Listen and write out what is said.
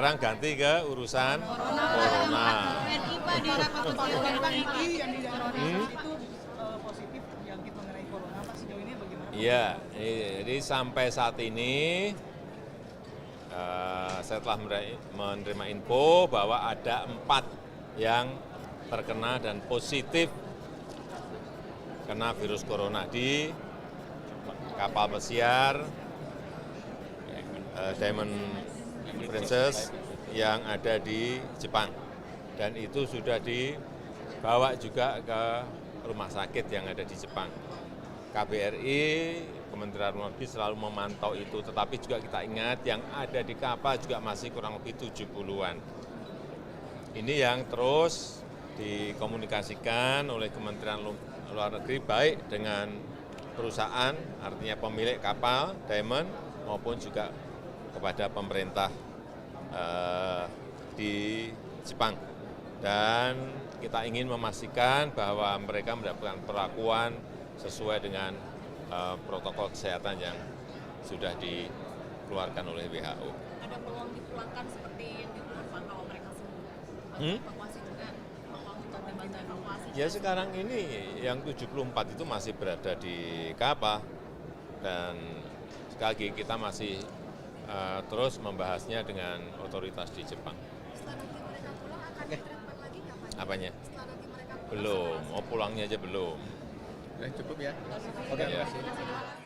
sekarang ganti ke urusan corona. Iya, jadi sampai saat ini saya telah menerima info bahwa ada 4 yang terkena dan positif kena virus corona di kapal pesiar Diamond Princess yang ada di Jepang. Dan itu sudah dibawa juga ke rumah sakit yang ada di Jepang. KBRI, Kementerian Luar Negeri selalu memantau itu, tetapi juga kita ingat yang ada di kapal juga masih kurang lebih 70-an. Ini yang terus dikomunikasikan oleh Kementerian Luar Negeri baik dengan perusahaan, artinya pemilik kapal Diamond, maupun juga kepada pemerintah di Jepang. Dan kita ingin memastikan bahwa mereka mendapatkan perlakuan sesuai dengan protokol kesehatan yang sudah dikeluarkan oleh WHO. Ada peluang dipulangkan seperti yang dikeluarkan kalau mereka sembuh? Evakuasi juga, peluang untuk dibantu evakuasi? Ya sekarang ini yang 74 itu masih berada di kapal. Dan sekali lagi kita masih terus membahasnya dengan otoritas di Jepang. Setelah nanti mereka pulang akan ditreatment lagi nggak Pak? Apanya? Setelah nanti mereka pulang, Belum, mau pulangnya aja belum. Cukup ya. Oke, Ya. terima kasih.